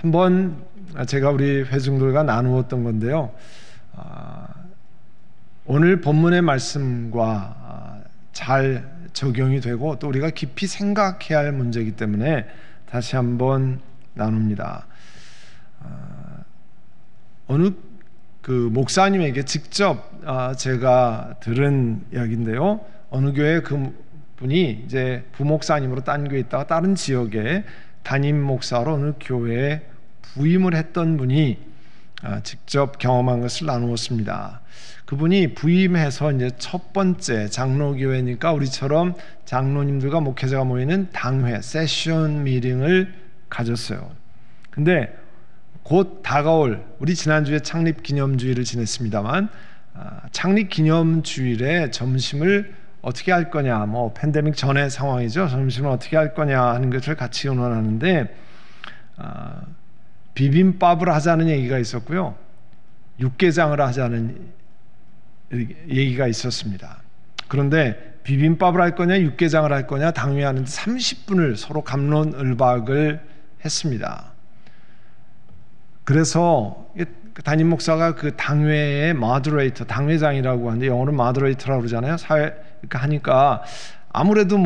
한번 제가 우리 회중들과 나누었던 건데요. 오늘 본문의 말씀과 잘 적용이 되고 또 우리가 깊이 생각해야 할 문제이기 때문에 다시 한번 나눕니다. 어느 그 목사님에게 직접 제가 들은 이야기인데요. 어느 교회 그 분이 이제 부목사님으로 딴 교회에 있다가 다른 지역에 담임 목사로 어느 교회에 부임을 했던 분이 직접 경험한 것을 나누었습니다. 그분이 부임해서 이제 첫 번째 장로교회니까 우리처럼 장로님들과 목회자가 모이는 당회, 세션 미팅을 가졌어요. 근데 곧 다가올, 우리 지난주에 창립기념주일을 지냈습니다만 창립기념주일에 점심을 어떻게 할 거냐, 뭐 팬데믹 전의 상황이죠. 점심을 어떻게 할 거냐 하는 것을 같이 의논하는데 비빔밥을 하자는 얘기가 있었고요, 육개장을 하자는 얘기가 있었습니다. 그런데 비빔밥을 할 거냐 육개장을 할 거냐 당회하는데 30분을 서로 갑론을박을 했습니다. 그래서 담임 목사가 그 당회의 모더레이터, 당회장이라고 하는데 영어로 모더레이터라고 그러잖아요. 사회 하니까 아무래도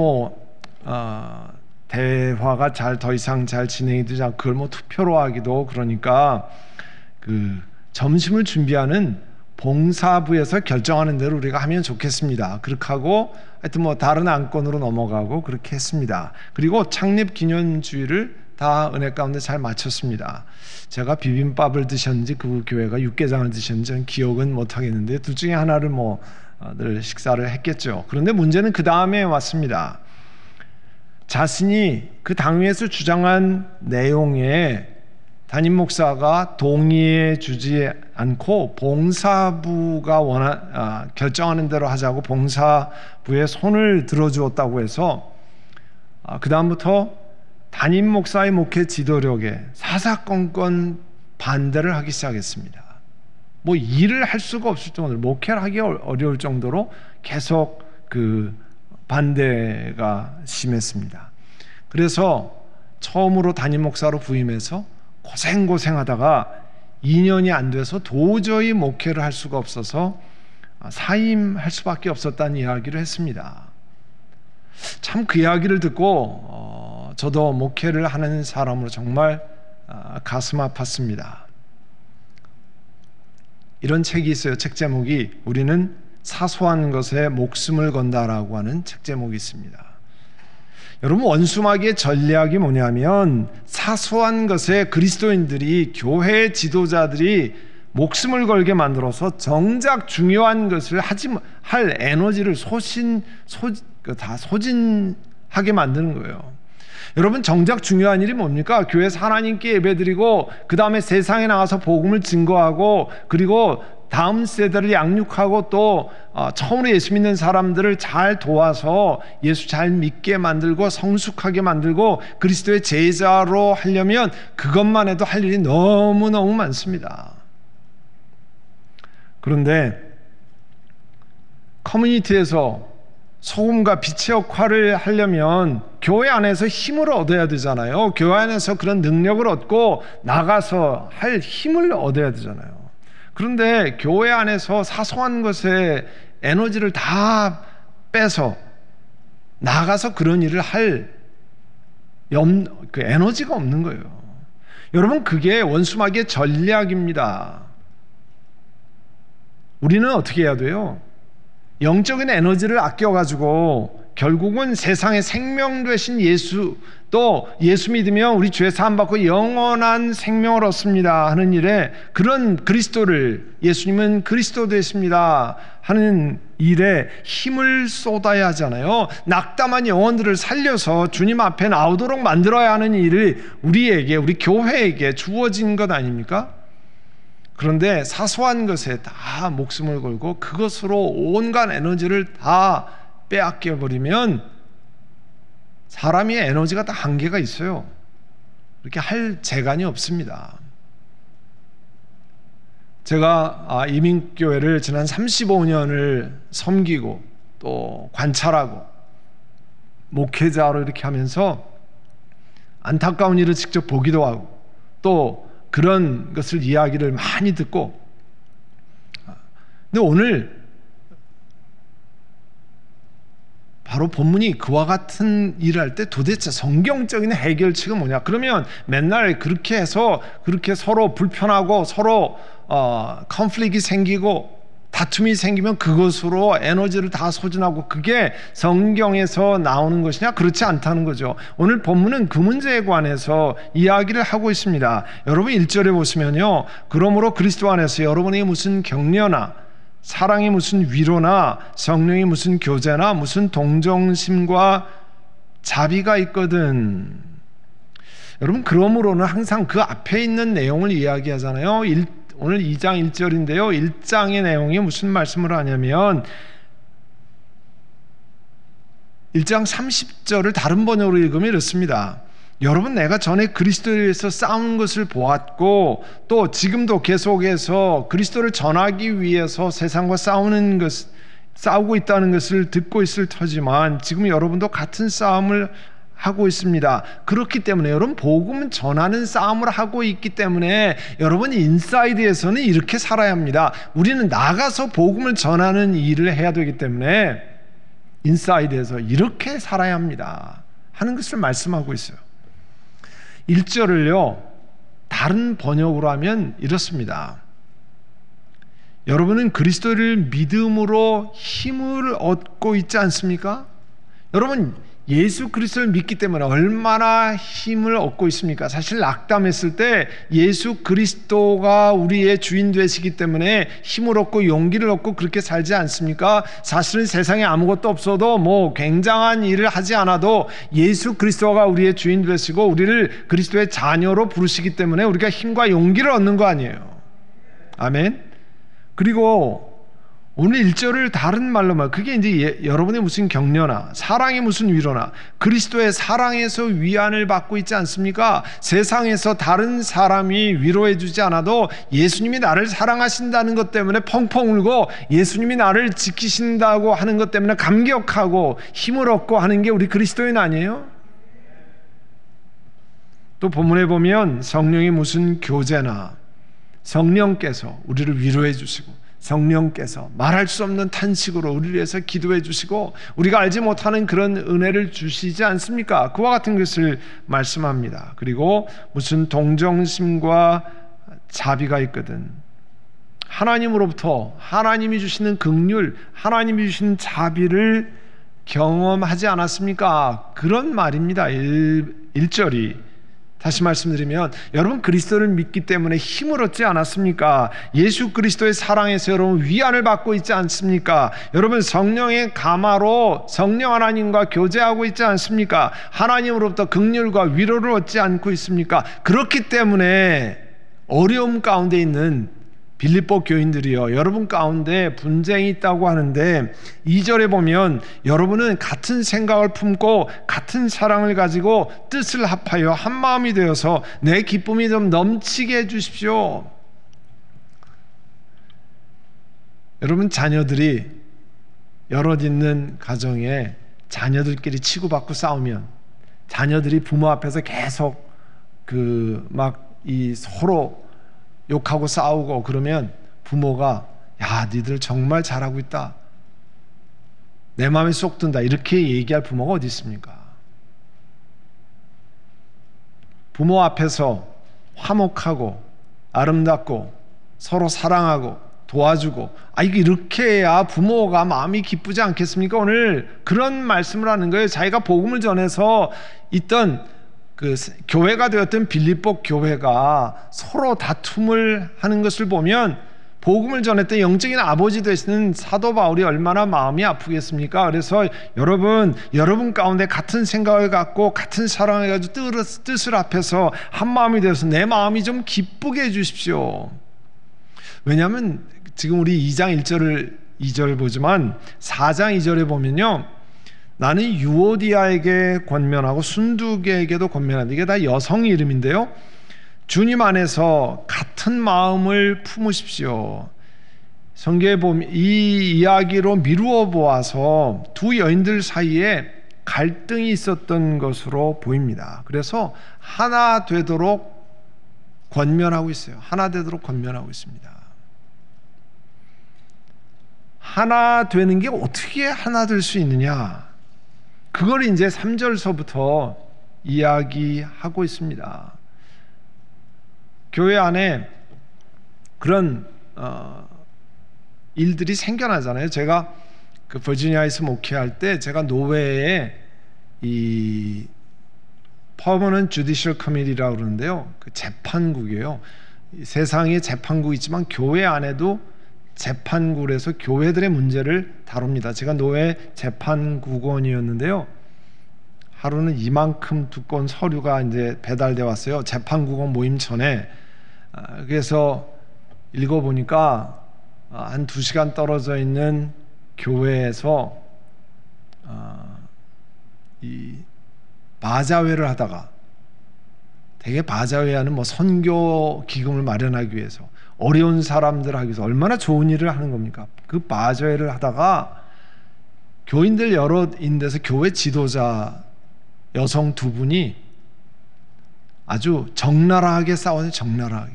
대화가 더 이상 잘 진행이 되지 않고 그걸 투표로 하기도 그러니까 그 점심을 준비하는 봉사부에서 결정하는 대로 우리가 하면 좋겠습니다. 그렇게 하고 하여튼 다른 안건으로 넘어가고 그렇게 했습니다. 그리고 창립 기념주일을 다 은혜 가운데 잘 마쳤습니다. 제가 비빔밥을 드셨는지 그 교회가 육개장을 드셨는지 저는 기억은 못하겠는데 둘 중에 하나를 늘 식사를 했겠죠. 그런데 문제는 그 다음에 왔습니다. 자신이 그 당회에서 주장한 내용에 담임 목사가 동의해 주지 않고 봉사부가 결정하는 대로 하자고 봉사부에 손을 들어주었다고 해서 그 다음부터 담임 목사의 목회 지도력에 사사건건 반대를 하기 시작했습니다. 일을 할 수가 없을 정도로, 목회를 하기 어려울 정도로 계속 그 반대가 심했습니다. 그래서 처음으로 담임 목사로 부임해서 고생하다가 2년이 안 돼서 도저히 목회를 할 수가 없어서 사임할 수밖에 없었다는 이야기를 했습니다. 참 그 이야기를 듣고 저도 목회를 하는 사람으로 정말 가슴 아팠습니다. 이런 책이 있어요. 책 제목이 우리는 사소한 것에 목숨을 건다라고 하는 책 제목이 있습니다. 여러분, 원수마귀의 전략이 뭐냐면 사소한 것에 그리스도인들이, 교회 지도자들이 목숨을 걸게 만들어서 정작 중요한 것을 할 에너지를 다 소진하게 만드는 거예요. 여러분, 정작 중요한 일이 뭡니까? 교회에서 하나님께 예배드리고 그 다음에 세상에 나가서 복음을 증거하고 그리고 다음 세대를 양육하고 또 처음으로 예수 믿는 사람들을 잘 도와서 예수 잘 믿게 만들고 성숙하게 만들고 그리스도의 제자로 하려면 그것만 해도 할 일이 너무너무 많습니다. 그런데 커뮤니티에서 소금과 빛의 역할을 하려면 교회 안에서 힘을 얻어야 되잖아요. 교회 안에서 그런 능력을 얻고 나가서 할 힘을 얻어야 되잖아요. 그런데 교회 안에서 사소한 것에 에너지를 다 빼서 나가서 그런 일을 할 그 에너지가 없는 거예요. 여러분, 그게 원수마귀의 전략입니다. 우리는 어떻게 해야 돼요? 영적인 에너지를 아껴가지고 결국은 세상의 생명 되신 예수, 또 예수 믿으면 우리 죄 사함 받고 영원한 생명을 얻습니다 하는 일에, 그런 그리스도를, 예수님은 그리스도 되십니다 하는 일에 힘을 쏟아야 하잖아요. 낙담한 영혼들을 살려서 주님 앞에 나오도록 만들어야 하는 일이 우리에게, 우리 교회에게 주어진 것 아닙니까? 그런데 사소한 것에 다 목숨을 걸고 그것으로 온갖 에너지를 다 빼앗겨 버리면 사람의 에너지가 다 한계가 있어요. 그렇게 할 재간이 없습니다. 제가 이민교회를 지난 35년을 섬기고 또 관찰하고 목회자로 이렇게 하면서 안타까운 일을 직접 보기도 하고 또 그런 것을 이야기를 많이 듣고, 근데 오늘 바로 본문이 그와 같은 일을 할 때 도대체 성경적인 해결책은 뭐냐? 그러면 맨날 그렇게 해서 그렇게 서로 불편하고 서로 컨플릭이 생기고 다툼이 생기면 그것으로 에너지를 다 소진하고 그게 성경에서 나오는 것이냐? 그렇지 않다는 거죠. 오늘 본문은 그 문제에 관해서 이야기를 하고 있습니다. 여러분 1절에 보시면요, 그러므로 그리스도 안에서 여러분이 무슨 격려나 사랑이 무슨 위로나 성령이 무슨 교제나 무슨 동정심과 자비가 있거든. 여러분, 그러므로는 항상 그 앞에 있는 내용을 이야기하잖아요. 오늘 2장 1절인데요. 1장의 내용이 무슨 말씀을 하냐면 1장 30절을 다른 번역으로 읽으면 이렇습니다. 여러분, 내가 전에 그리스도에 의해서 싸우는 것을 보았고 또 지금도 계속해서 그리스도를 전하기 위해서 세상과 싸우고 있다는 것을 듣고 있을 터지만 지금 여러분도 같은 싸움을 하고 있습니다. 그렇기 때문에 여러분, 복음은 전하는 싸움을 하고 있기 때문에 여러분 인사이드에서는 이렇게 살아야 합니다. 우리는 나가서 복음을 전하는 일을 해야 되기 때문에 인사이드에서 이렇게 살아야 합니다 하는 것을 말씀하고 있어요. 1절을요 다른 번역으로 하면 이렇습니다. 여러분은 그리스도를 믿음으로 힘을 얻고 있지 않습니까? 여러분, 예수 그리스도를 믿기 때문에 얼마나 힘을 얻고 있습니까? 사실 낙담했을 때 예수 그리스도가 우리의 주인 되시기 때문에 힘을 얻고 용기를 얻고 그렇게 살지 않습니까? 사실은 세상에 아무것도 없어도 뭐 굉장한 일을 하지 않아도 예수 그리스도가 우리의 주인 되시고 우리를 그리스도의 자녀로 부르시기 때문에 우리가 힘과 용기를 얻는 거 아니에요. 아멘. 그리고 오늘 1절을 다른 말로 말, 그게 이제 여러분의 무슨 격려나 사랑이 무슨 위로나 그리스도의 사랑에서 위안을 받고 있지 않습니까? 세상에서 다른 사람이 위로해 주지 않아도 예수님이 나를 사랑하신다는 것 때문에 펑펑 울고 예수님이 나를 지키신다고 하는 것 때문에 감격하고 힘을 얻고 하는 게 우리 그리스도인 아니에요? 또 본문에 보면 성령이 무슨 교제나 성령께서 우리를 위로해 주시고 성령께서 말할 수 없는 탄식으로 우리를 위해서 기도해 주시고 우리가 알지 못하는 그런 은혜를 주시지 않습니까? 그와 같은 것을 말씀합니다. 그리고 무슨 동정심과 자비가 있거든. 하나님으로부터 하나님이 주시는 긍휼, 하나님이 주시는 자비를 경험하지 않았습니까? 그런 말입니다. 1절이. 다시 말씀드리면 여러분 그리스도를 믿기 때문에 힘을 얻지 않았습니까? 예수 그리스도의 사랑에서 여러분 위안을 받고 있지 않습니까? 여러분 성령의 감화로 성령 하나님과 교제하고 있지 않습니까? 하나님으로부터 긍휼과 위로를 얻지 않고 있습니까? 그렇기 때문에 어려움 가운데 있는 빌립보 교인들이요, 여러분 가운데 분쟁이 있다고 하는데 2절에 보면 여러분은 같은 생각을 품고 같은 사랑을 가지고 뜻을 합하여 한 마음이 되어서 내 기쁨이 좀 넘치게 해주십시오. 여러분, 자녀들이 여럿 있는 가정에 자녀들끼리 치고받고 싸우면 자녀들이 부모 앞에서 계속 서로 욕하고 싸우고 그러면 부모가 야, 니들 정말 잘하고 있다, 내 마음에 쏙 든다, 이렇게 얘기할 부모가 어디 있습니까? 부모 앞에서 화목하고 아름답고 서로 사랑하고 도와주고, 이렇게 해야 부모가 마음이 기쁘지 않겠습니까? 오늘 그런 말씀을 하는 거예요. 자기가 복음을 전해서 있던 교회가 되었던 빌립보 교회가 서로 다툼을 하는 것을 보면 복음을 전했던 영적인 아버지 되시는 사도 바울이 얼마나 마음이 아프겠습니까? 그래서 여러분 가운데 같은 생각을 갖고 같은 사랑을 가지고 뜻을 합해서 한 마음이 되어서 내 마음이 좀 기쁘게 해주십시오. 왜냐하면 지금 우리 2장 2절 보지만 4장 2절에 보면요, 나는 유오디아에게 권면하고 순두계에게도 권면한다. 이게 다 여성 이름인데요, 주님 안에서 같은 마음을 품으십시오. 성경에 보면 이 이야기로 미루어 보아서 두 여인들 사이에 갈등이 있었던 것으로 보입니다. 그래서 하나 되도록 권면하고 있어요. 하나 되도록 권면하고 있습니다. 하나 되는 게 어떻게 하나 될 수 있느냐? 그걸 이제 3절서부터 이야기하고 있습니다. 교회 안에 그런 일들이 생겨나잖아요. 제가 그 버지니아에서 목회할 때 제가 노회에 이 Permanent Judicial Committee라고 그러는데요. 그 재판국이에요. 세상에 재판국이 있지만 교회 안에도 재판국에서 교회들의 문제를 다룹니다. 제가 노회 재판국원이었는데요. 하루는 이만큼 두꺼운 서류가 이제 배달돼 왔어요. 재판국원 모임 전에. 그래서 읽어보니까 한 2시간 떨어져 있는 교회에서 이 바자회를 하다가, 되게 바자회하는 뭐 선교 기금을 마련하기 위해서 어려운 사람들 하기 위해서 얼마나 좋은 일을 하는 겁니까? 그 바자회를 하다가 교인들 여럿인데서 교회 지도자 여성 2분이 아주 적나라하게 싸워요. 적나라하게.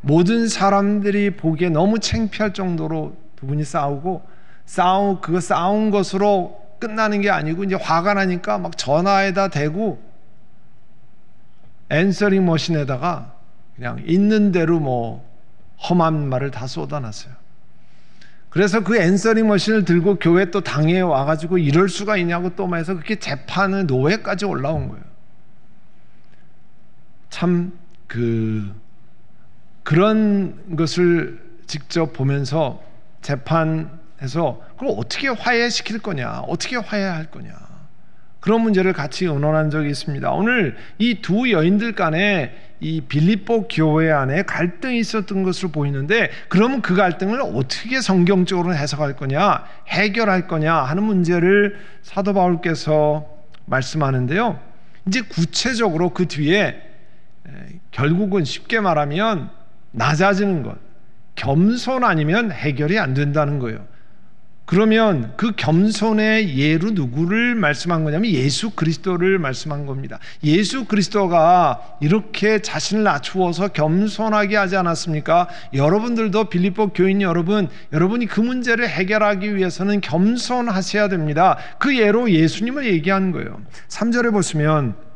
모든 사람들이 보기에 너무 창피할 정도로 2분이 싸우고, 그거 싸운 것으로 끝나는 게 아니고 이제 화가 나니까 막 전화에다 대고 앤서링 머신에다가 그냥 있는 대로 뭐 험한 말을 다 쏟아놨어요. 그래서 그 앤서링 머신을 들고 교회 또 당에 와가지고 이럴 수가 있냐고 또 해서 그렇게 재판은 노회까지 올라온 거예요. 참 그런 것을 직접 보면서 재판에서 그걸 어떻게 화해시킬 거냐, 어떻게 화해할 거냐, 그런 문제를 같이 의논한 적이 있습니다. 오늘 이 2 여인들 간에 이 빌립보 교회 안에 갈등이 있었던 것으로 보이는데, 그러면 그 갈등을 어떻게 성경적으로 해석할 거냐, 해결할 거냐 하는 문제를 사도 바울께서 말씀하는데요. 이제 구체적으로 그 뒤에 결국은 쉽게 말하면 낮아지는 것, 겸손 아니면 해결이 안 된다는 거예요. 그러면 그 겸손의 예로 누구를 말씀한 거냐면 예수 그리스도를 말씀한 겁니다. 예수 그리스도가 이렇게 자신을 낮추어서 겸손하게 하지 않았습니까? 여러분들도 빌립보 교인 여러분이 그 문제를 해결하기 위해서는 겸손하셔야 됩니다. 그 예로 예수님을 얘기하는 거예요. 3절에 보시면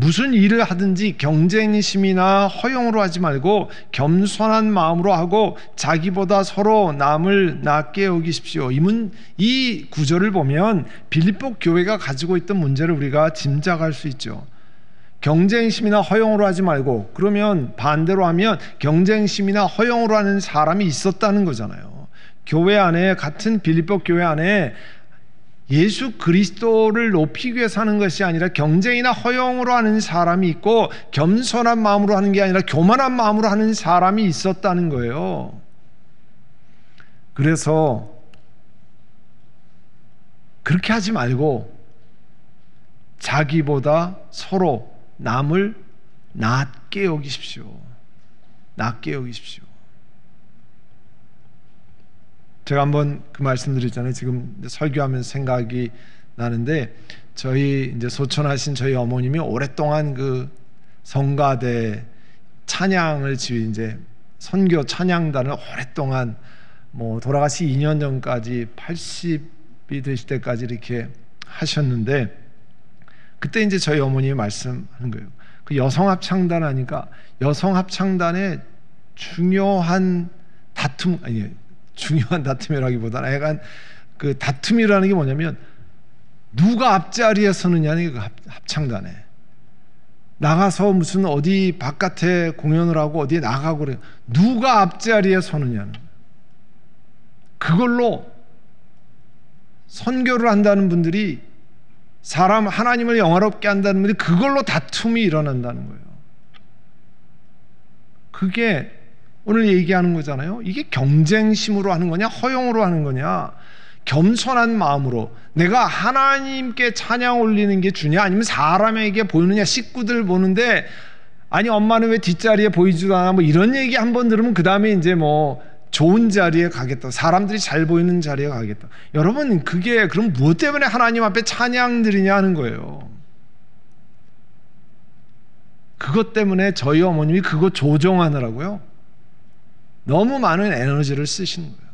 무슨 일을 하든지 경쟁심이나 허용으로 하지 말고 겸손한 마음으로 하고 자기보다 서로 남을 낮게 여기십시오. 이 구절을 보면 빌립보 교회가 가지고 있던 문제를 우리가 짐작할 수 있죠. 경쟁심이나 허용으로 하지 말고, 그러면 반대로 하면 경쟁심이나 허용으로 하는 사람이 있었다는 거잖아요. 교회 안에, 같은 빌립보 교회 안에 예수 그리스도를 높이기 위해서 하는 것이 아니라 경쟁이나 허용으로 하는 사람이 있고, 겸손한 마음으로 하는 게 아니라 교만한 마음으로 하는 사람이 있었다는 거예요. 그래서 그렇게 하지 말고 자기보다 서로 남을 낮게 여기십시오. 낮게 여기십시오. 제가 한번 그 말씀드렸잖아요. 지금 설교하면서 생각이 나는데, 저희 이제 소천하신 저희 어머님이 오랫동안 그 성가대 찬양을 이제 선교 찬양단을 오랫동안 뭐 돌아가시 2년 전까지 80이 되실 때까지 이렇게 하셨는데, 그때 이제 저희 어머님이 말씀하는 거예요. 그 여성 합창단 하니까 여성 합창단의 중요한 다툼이라기보다는 약간 그 다툼이라는 게 뭐냐면, 누가 앞자리에 서느냐는 그 합창단에 나가서 무슨 어디 바깥에 공연을 하고 어디에 나가고 그래요. 누가 앞자리에 서느냐는, 그걸로 선교를 한다는 분들이, 하나님을 영화롭게 한다는 분들이 그걸로 다툼이 일어난다는 거예요. 그게 오늘 얘기하는 거잖아요. 이게 경쟁심으로 하는 거냐, 허용으로 하는 거냐, 겸손한 마음으로 내가 하나님께 찬양 올리는 게 주냐, 아니면 사람에게 보이느냐. 식구들 보는데 아니 엄마는 왜 뒷자리에 보이지도 않아, 뭐 이런 얘기 한번 들으면 그 다음에 이제 뭐 좋은 자리에 가겠다, 사람들이 잘 보이는 자리에 가겠다. 여러분, 그게 그럼 무엇 때문에 하나님 앞에 찬양 드리냐 하는 거예요. 그것 때문에 저희 어머님이 그거 조정하느라고요, 너무 많은 에너지를 쓰시는 거예요.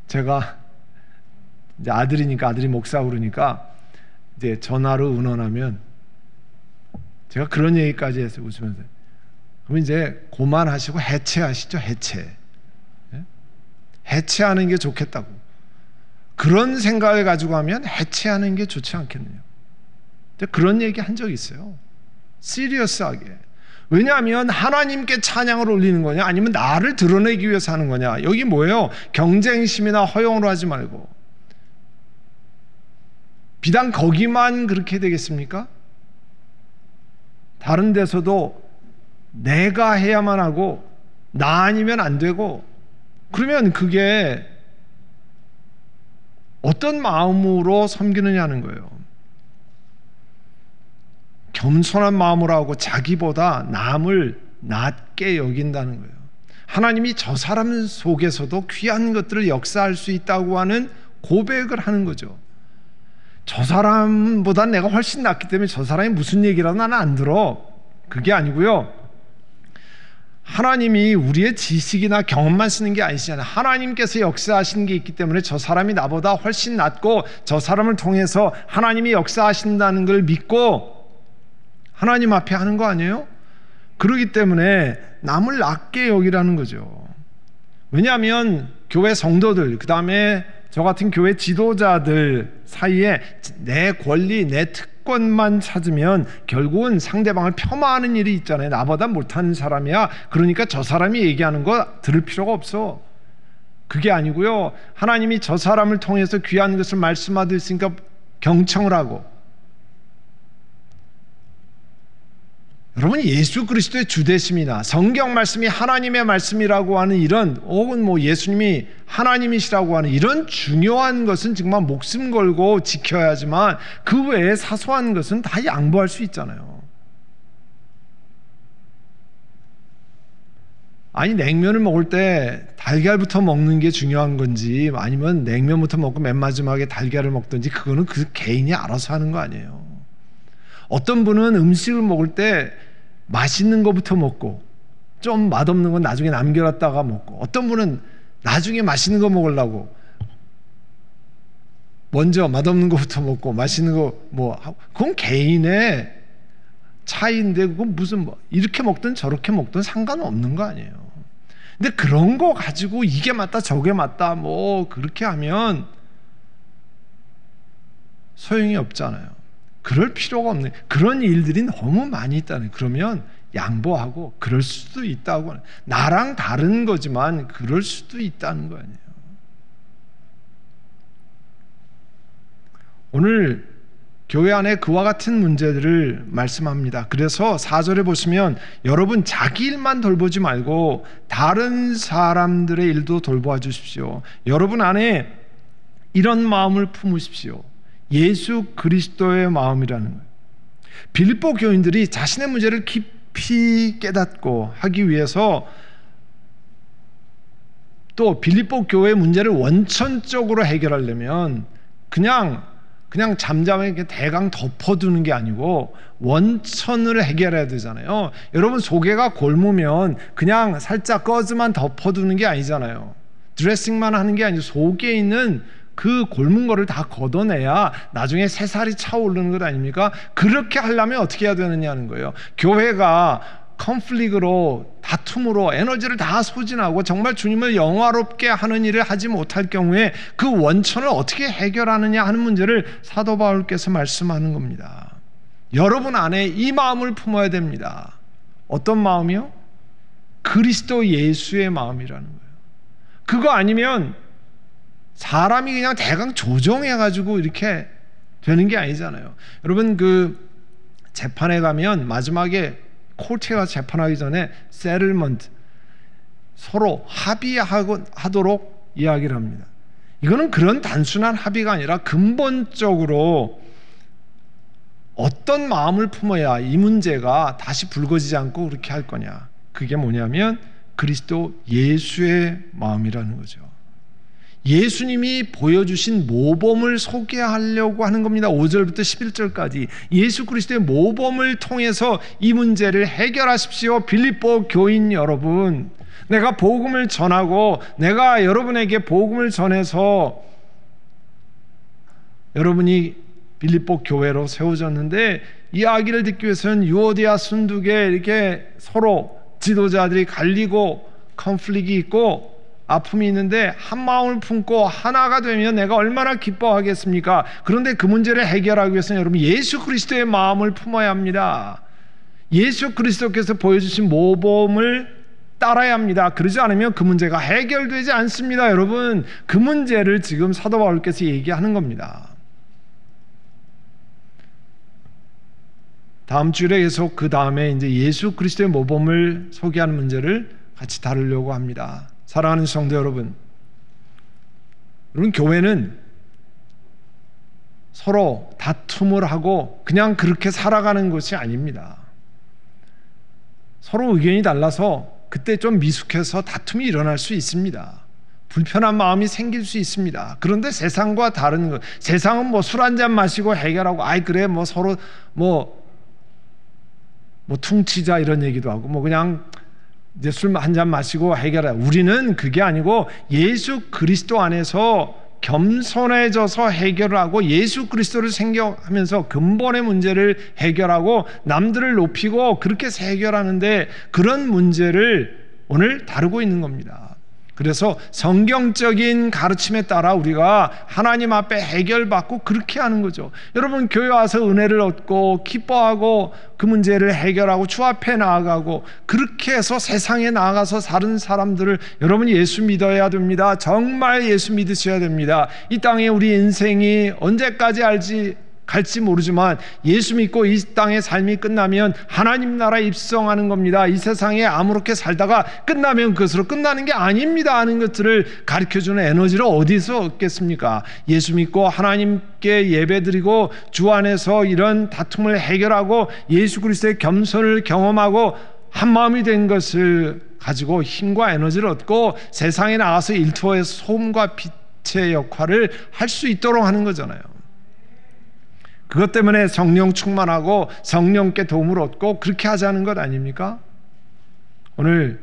제가 이제 아들이니까, 아들이 목사고 그러니까 이제 전화로 의논하면 제가 그런 얘기까지 해서 웃으면서, 그럼 이제 그만하시고 해체하시죠. 해체하는 게 좋겠다고. 그런 생각을 가지고 하면 해체하는 게 좋지 않겠느냐. 그런 얘기 한 적이 있어요. 시리어스하게. 왜냐하면 하나님께 찬양을 올리는 거냐, 아니면 나를 드러내기 위해서 하는 거냐. 여기 뭐예요? 경쟁심이나 허영으로 하지 말고. 비단 거기만 그렇게 되겠습니까? 다른 데서도 내가 해야만 하고 나 아니면 안 되고, 그러면 그게 어떤 마음으로 섬기느냐는 거예요. 겸손한 마음으로 하고 자기보다 남을 낮게 여긴다는 거예요. 하나님이 저 사람 속에서도 귀한 것들을 역사할 수 있다고 하는 고백을 하는 거죠. 저 사람보다 내가 훨씬 낫기 때문에 저 사람이 무슨 얘기라도 나는 안 들어. 그게 아니고요, 하나님이 우리의 지식이나 경험만 쓰는 게 아니시잖아요. 하나님께서 역사하시는 게 있기 때문에 저 사람이 나보다 훨씬 낫고 저 사람을 통해서 하나님이 역사하신다는 걸 믿고 하나님 앞에 하는 거 아니에요? 그러기 때문에 남을 낮게 여기라는 거죠. 왜냐하면 교회 성도들, 그 다음에 저 같은 교회 지도자들 사이에 내 권리, 내 특권만 찾으면 결국은 상대방을 폄하하는 일이 있잖아요. 나보다 못하는 사람이야, 그러니까 저 사람이 얘기하는 거 들을 필요가 없어. 그게 아니고요, 하나님이 저 사람을 통해서 귀한 것을 말씀하셨으니까 경청을 하고, 여러분, 예수 그리스도의 주되심이나 성경 말씀이 하나님의 말씀이라고 하는 이런, 혹은 뭐 예수님이 하나님이시라고 하는 이런 중요한 것은 정말 목숨 걸고 지켜야 하지만 그 외에 사소한 것은 다 양보할 수 있잖아요. 아니, 냉면을 먹을 때 달걀부터 먹는 게 중요한 건지, 아니면 냉면부터 먹고 맨 마지막에 달걀을 먹든지, 그거는 그 개인이 알아서 하는 거 아니에요. 어떤 분은 음식을 먹을 때 맛있는 거부터 먹고 좀 맛없는 건 나중에 남겨놨다가 먹고, 어떤 분은 나중에 맛있는 거 먹으려고 먼저 맛없는 거부터 먹고 맛있는 거 뭐 하고, 그건 개인의 차이인데 그건 무슨 뭐 이렇게 먹든 저렇게 먹든 상관없는 거 아니에요. 근데 그런 거 가지고 이게 맞다 저게 맞다 뭐 그렇게 하면 소용이 없잖아요. 그럴 필요가 없는 그런 일들이 너무 많이 있다는. 그러면 양보하고 그럴 수도 있다고, 나랑 다른 거지만 그럴 수도 있다는 거 아니에요. 오늘 교회 안에 그와 같은 문제들을 말씀합니다. 그래서 4절에 보시면, 여러분 자기 일만 돌보지 말고 다른 사람들의 일도 돌보아 주십시오. 여러분 안에 이런 마음을 품으십시오. 예수 그리스도의 마음이라는 거예요. 빌립보 교인들이 자신의 문제를 깊이 깨닫고 하기 위해서, 또 빌립보 교회의 문제를 원천적으로 해결하려면 그냥 잠잠하게 대강 덮어두는 게 아니고 원천을 해결해야 되잖아요. 여러분, 소개가 골무면 그냥 살짝 꺼즈만 덮어두는 게 아니잖아요. 드레싱만 하는 게 아니고 속에 있는 그 골문 거를 다 걷어내야 나중에 새살이 차오르는 것 아닙니까? 그렇게 하려면 어떻게 해야 되느냐는 거예요. 교회가 컨플릭으로, 다툼으로 에너지를 다 소진하고 정말 주님을 영화롭게 하는 일을 하지 못할 경우에 그 원천을 어떻게 해결하느냐 하는 문제를 사도 바울께서 말씀하는 겁니다. 여러분 안에 이 마음을 품어야 됩니다. 어떤 마음이요? 그리스도 예수의 마음이라는 거예요. 그거 아니면 사람이 그냥 대강 조정해가지고 이렇게 되는 게 아니잖아요. 여러분, 그 재판에 가면 마지막에 코트에 가서 재판하기 전에 세틀먼트, 서로 합의하도록 이야기를 합니다. 이거는 그런 단순한 합의가 아니라 근본적으로 어떤 마음을 품어야 이 문제가 다시 불거지지 않고 그렇게 할 거냐. 그게 뭐냐면 그리스도 예수의 마음이라는 거죠. 예수님이 보여주신 모범을 소개하려고 하는 겁니다. 5절부터 11절까지 예수 그리스도의 모범을 통해서 이 문제를 해결하십시오. 빌립보 교인 여러분, 내가 복음을 전하고 내가 여러분에게 복음을 전해서 여러분이 빌립보 교회로 세워졌는데, 이 이야기를 듣기 위해서는 유오디아 순두계 이렇게 서로 지도자들이 갈리고 컨플릭이 있고 아픔이 있는데 한 마음을 품고 하나가 되면 내가 얼마나 기뻐하겠습니까? 그런데 그 문제를 해결하기 위해서는 여러분 예수 그리스도의 마음을 품어야 합니다. 예수 그리스도께서 보여주신 모범을 따라야 합니다. 그러지 않으면 그 문제가 해결되지 않습니다. 여러분, 그 문제를 지금 사도 바울께서 얘기하는 겁니다. 다음 주일에 계속 그 다음에 이제 예수 그리스도의 모범을 소개하는 문제를 같이 다루려고 합니다. 사랑하는 성도 여러분, 교회는 서로 다툼을 하고 그냥 그렇게 살아가는 것이 아닙니다. 서로 의견이 달라서 그때 좀 미숙해서 다툼이 일어날 수 있습니다. 불편한 마음이 생길 수 있습니다. 그런데 세상과 다른 것, 세상은 뭐 술 한잔 마시고 해결하고, 아이 그래 뭐 서로 뭐 퉁치자 이런 얘기도 하고, 뭐 그냥 이제 술 한잔 마시고 해결해. 우리는 그게 아니고 예수 그리스도 안에서 겸손해져서 해결을 하고 예수 그리스도를 생각하면서 근본의 문제를 해결하고 남들을 높이고 그렇게 해서 해결하는데, 그런 문제를 오늘 다루고 있는 겁니다. 그래서 성경적인 가르침에 따라 우리가 하나님 앞에 해결받고 그렇게 하는 거죠. 여러분, 교회 와서 은혜를 얻고 기뻐하고 그 문제를 해결하고 주 앞에 나아가고 그렇게 해서 세상에 나아가서 사는 사람들을, 여러분이 예수 믿어야 됩니다. 정말 예수 믿으셔야 됩니다. 이 땅에 우리 인생이 언제까지 갈지 모르지만 예수 믿고 이 땅의 삶이 끝나면 하나님 나라에 입성하는 겁니다. 이 세상에 아무렇게 살다가 끝나면 그것으로 끝나는 게 아닙니다 하는 것들을 가르쳐주는 에너지를 어디서 얻겠습니까? 예수 믿고 하나님께 예배드리고 주 안에서 이런 다툼을 해결하고 예수 그리스도의 겸손을 경험하고 한마음이 된 것을 가지고 힘과 에너지를 얻고 세상에 나가서 일터에서 소금과 빛의 역할을 할 수 있도록 하는 거잖아요. 그것 때문에 성령 충만하고 성령께 도움을 얻고 그렇게 하자는 것 아닙니까? 오늘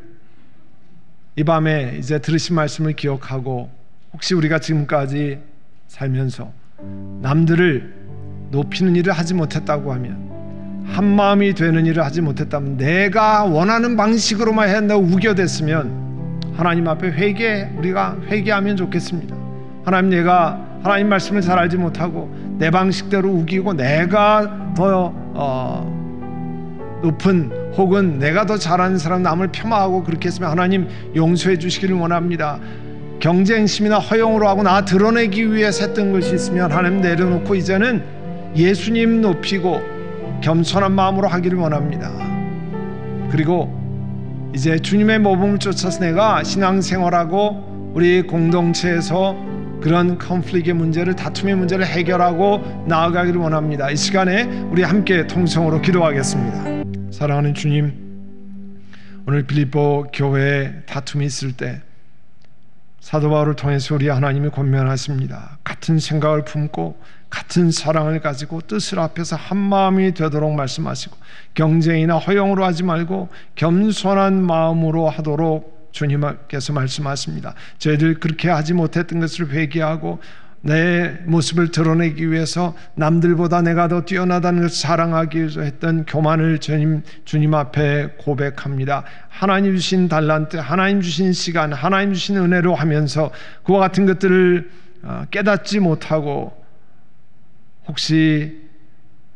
이 밤에 이제 들으신 말씀을 기억하고, 혹시 우리가 지금까지 살면서 남들을 높이는 일을 하지 못했다고 하면, 한마음이 되는 일을 하지 못했다면, 내가 원하는 방식으로만 해야 한다고 우겨댔으면 하나님 앞에 우리가 회개하면 좋겠습니다. 하나님, 내가 하나님 말씀을 잘 알지 못하고 내 방식대로 우기고 내가 더 높은, 혹은 내가 더 잘하는 사람 남을 폄하하고 그렇게 했으면 하나님 용서해 주시기를 원합니다. 경쟁심이나 허용으로 하고 나 드러내기 위해서 했던 것이 있으면 하나님 내려놓고 이제는 예수님 높이고 겸손한 마음으로 하기를 원합니다. 그리고 이제 주님의 모범을 쫓아서 내가 신앙생활하고 우리 공동체에서 그런 컨플릭의 문제를, 다툼의 문제를 해결하고 나아가기를 원합니다. 이 시간에 우리 함께 통성으로 기도하겠습니다. 사랑하는 주님, 오늘 빌립보 교회에 다툼이 있을 때 사도 바울을 통해서 우리 하나님이 권면하십니다. 같은 생각을 품고 같은 사랑을 가지고 뜻을 합해서 한마음이 되도록 말씀하시고, 경쟁이나 허용으로 하지 말고 겸손한 마음으로 하도록 주님께서 말씀하십니다. 저희들 그렇게 하지 못했던 것을 회개하고 내 모습을 드러내기 위해서 남들보다 내가 더 뛰어나다는 것을 자랑하기 위해서 했던 교만을 주님 앞에 고백합니다. 하나님 주신 달란트, 하나님 주신 시간, 하나님 주신 은혜로 하면서 그와 같은 것들을 깨닫지 못하고, 혹시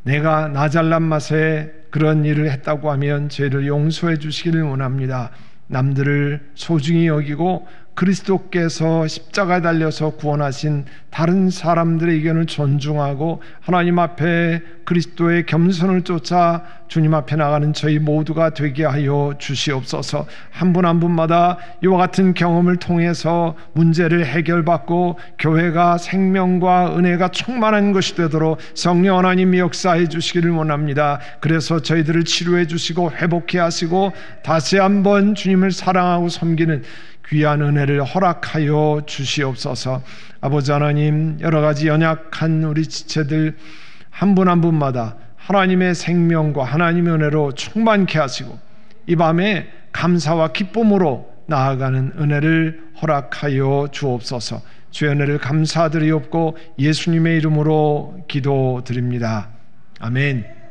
내가 나 잘난 맛에 그런 일을 했다고 하면 저희를 용서해 주시기를 원합니다. 남들을 소중히 여기고 그리스도께서 십자가에 달려서 구원하신 다른 사람들의 의견을 존중하고 하나님 앞에 그리스도의 겸손을 쫓아 주님 앞에 나가는 저희 모두가 되게 하여 주시옵소서. 한 분 한 분마다 이와 같은 경험을 통해서 문제를 해결받고 교회가 생명과 은혜가 충만한 것이 되도록 성령 하나님이 역사해 주시기를 원합니다. 그래서 저희들을 치료해 주시고 회복해 하시고 다시 한번 주님을 사랑하고 섬기는 귀한 은혜를 허락하여 주시옵소서. 아버지 하나님, 여러 가지 연약한 우리 지체들 한 분 한 분마다 하나님의 생명과 하나님의 은혜로 충만케 하시고 이 밤에 감사와 기쁨으로 나아가는 은혜를 허락하여 주옵소서. 주의 은혜를 감사드리옵고 예수님의 이름으로 기도드립니다. 아멘.